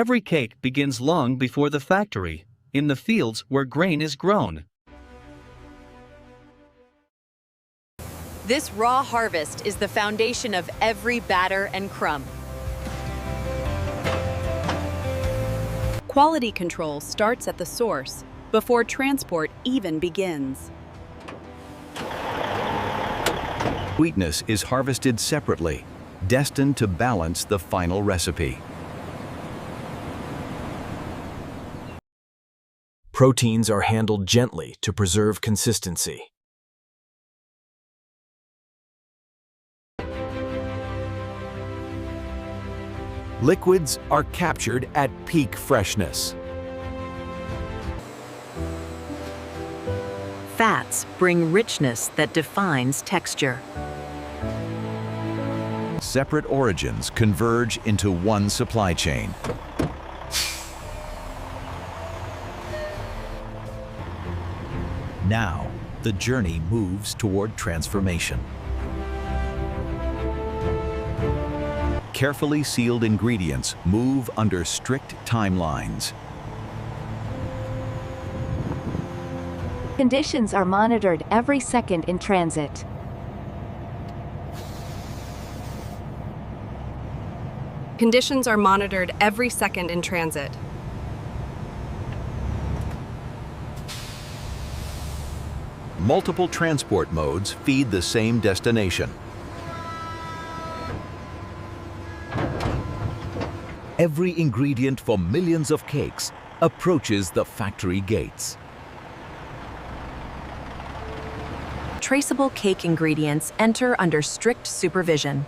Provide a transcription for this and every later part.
Every cake begins long before the factory, in the fields where grain is grown. This raw harvest is the foundation of every batter and crumb. Quality control starts at the source before transport even begins. Sweetness is harvested separately, destined to balance the final recipe. Proteins are handled gently to preserve consistency. Liquids are captured at peak freshness. Fats bring richness that defines texture. Separate origins converge into one supply chain. Now, the journey moves toward transformation. Carefully sealed ingredients move under strict timelines. Conditions are monitored every second in transit. Conditions are monitored every second in transit. Multiple transport modes feed the same destination. Every ingredient for millions of cakes approaches the factory gates. Traceable cake ingredients enter under strict supervision.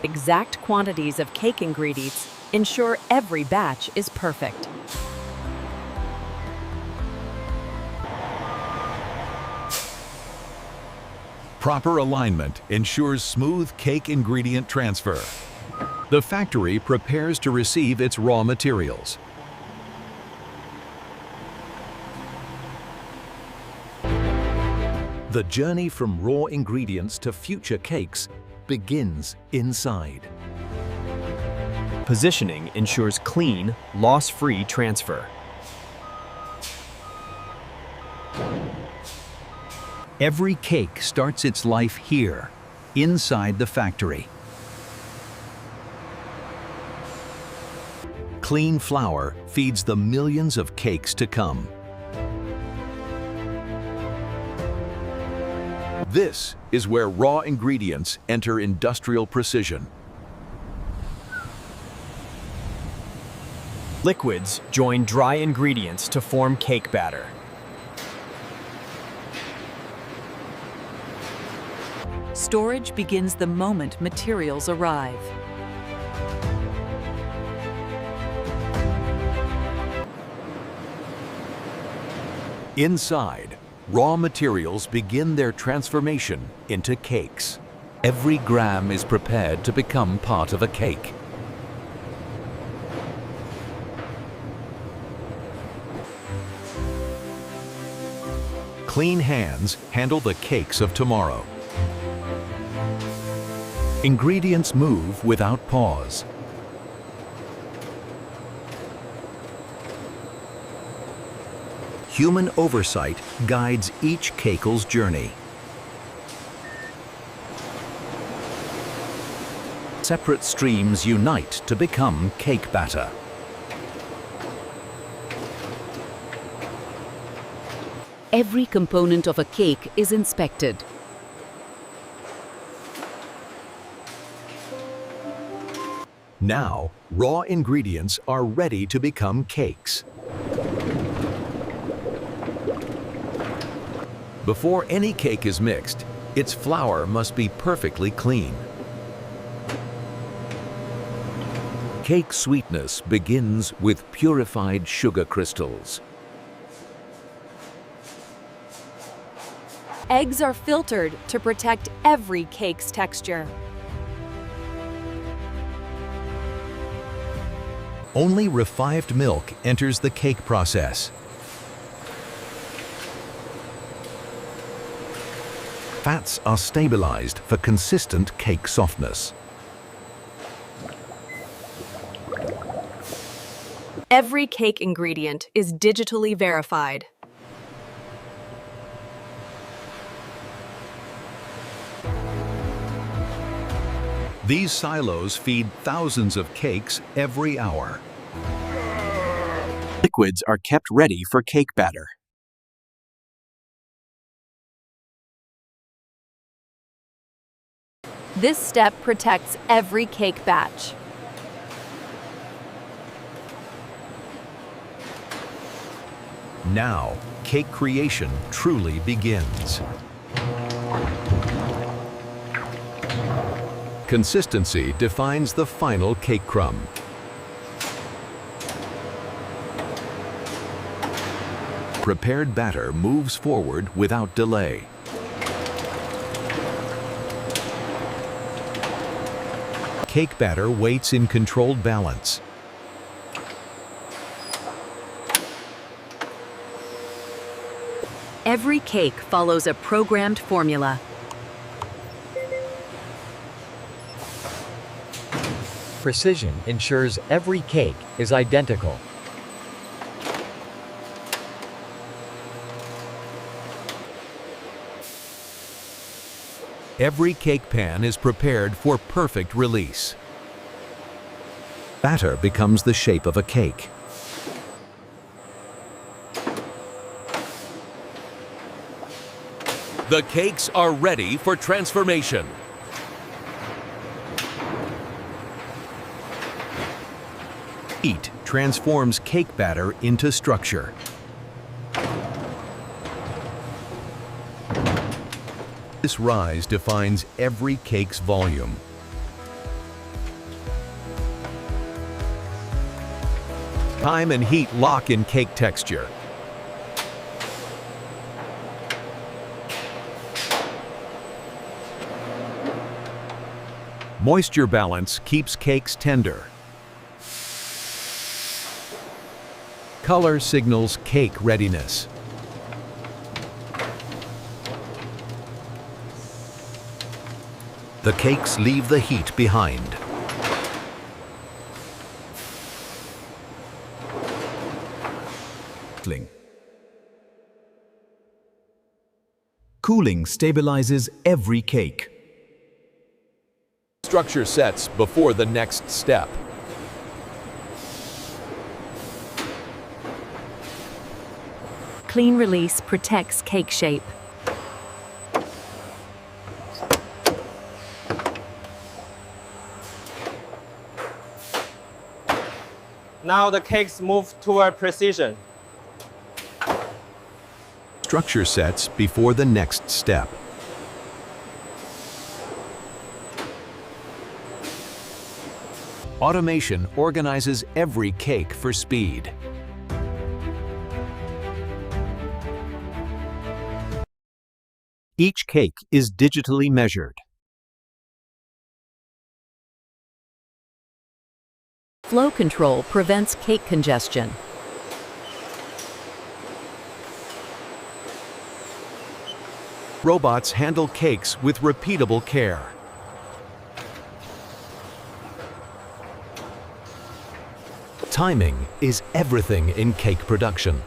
Exact quantities of cake ingredients ensure every batch is perfect. Proper alignment ensures smooth cake ingredient transfer. The factory prepares to receive its raw materials. The journey from raw ingredients to future cakes begins inside. Positioning ensures clean, loss-free transfer. Every cake starts its life here, inside the factory. Clean flour feeds the millions of cakes to come. This is where raw ingredients enter industrial precision. Liquids join dry ingredients to form cake batter. Storage begins the moment materials arrive. Inside, raw materials begin their transformation into cakes. Every gram is prepared to become part of a cake. Clean hands handle the cakes of tomorrow. Ingredients move without pause. Human oversight guides each cake's journey. Separate streams unite to become cake batter. Every component of a cake is inspected. Now, raw ingredients are ready to become cakes. Before any cake is mixed, its flour must be perfectly clean. Cake sweetness begins with purified sugar crystals. Eggs are filtered to protect every cake's texture. Only revived milk enters the cake process. Fats are stabilized for consistent cake softness. Every cake ingredient is digitally verified. These silos feed thousands of cakes every hour. Liquids are kept ready for cake batter. This step protects every cake batch. Now, cake creation truly begins. Consistency defines the final cake crumb. Prepared batter moves forward without delay. Cake batter waits in controlled balance. Every cake follows a programmed formula. Precision ensures every cake is identical. Every cake pan is prepared for perfect release. Batter becomes the shape of a cake. The cakes are ready for transformation. Heat transforms cake batter into structure. This rise defines every cake's volume. Time and heat lock in cake texture. Moisture balance keeps cakes tender. Color signals cake readiness. The cakes leave the heat behind. Cooling stabilizes every cake. Structure sets before the next step. Clean release protects cake shape. Now the cakes move toward precision. Structure sets before the next step. Automation organizes every cake for speed. Each cake is digitally measured. Flow control prevents cake congestion. Robots handle cakes with repeatable care. Timing is everything in cake production.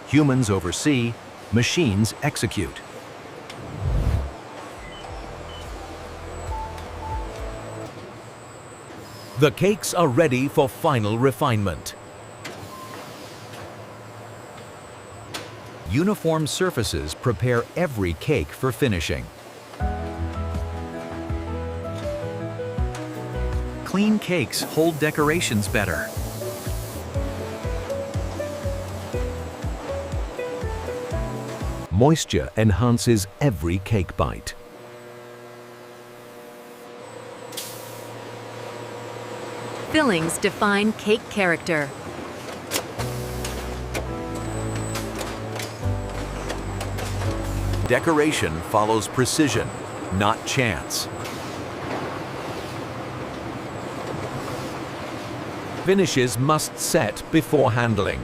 Humans oversee, machines execute. The cakes are ready for final refinement. Uniform surfaces prepare every cake for finishing. Clean cakes hold decorations better. Moisture enhances every cake bite. Fillings define cake character. Decoration follows precision, not chance. Finishes must set before handling.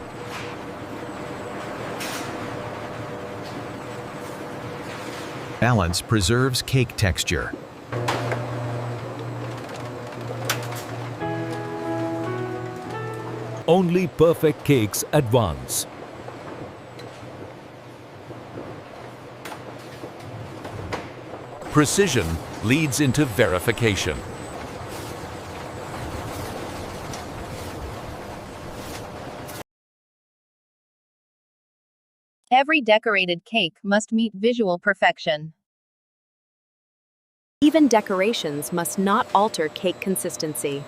Balance preserves cake texture. Only perfect cakes advance. Precision leads into verification. Every decorated cake must meet visual perfection. Even decorations must not alter cake consistency.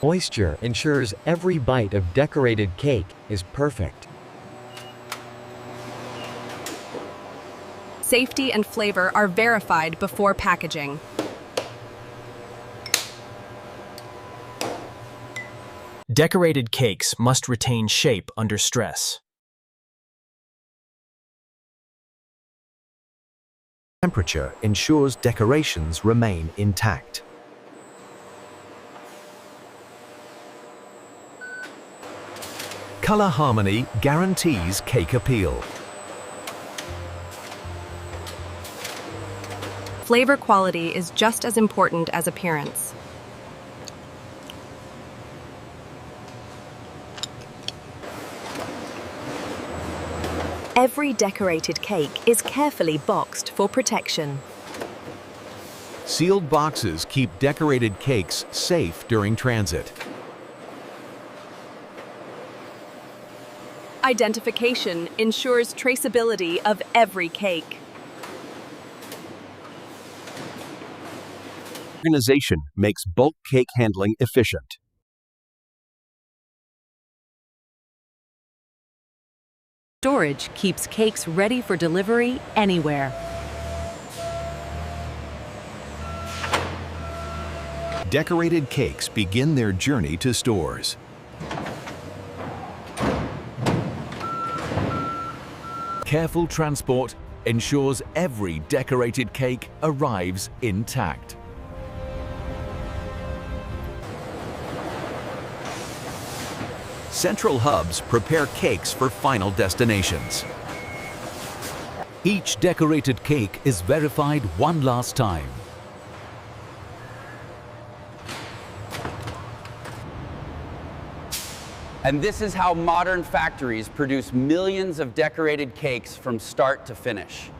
Moisture ensures every bite of decorated cake is perfect. Safety and flavor are verified before packaging. Decorated cakes must retain shape under stress. Temperature ensures decorations remain intact. Color harmony guarantees cake appeal. Flavor quality is just as important as appearance. Every decorated cake is carefully boxed for protection. Sealed boxes keep decorated cakes safe during transit. Identification ensures traceability of every cake. Organization makes bulk cake handling efficient. Storage keeps cakes ready for delivery anywhere. Decorated cakes begin their journey to stores. Careful transport ensures every decorated cake arrives intact. Central hubs prepare cakes for final destinations. Each decorated cake is verified one last time. And this is how modern factories produce millions of decorated cakes from start to finish.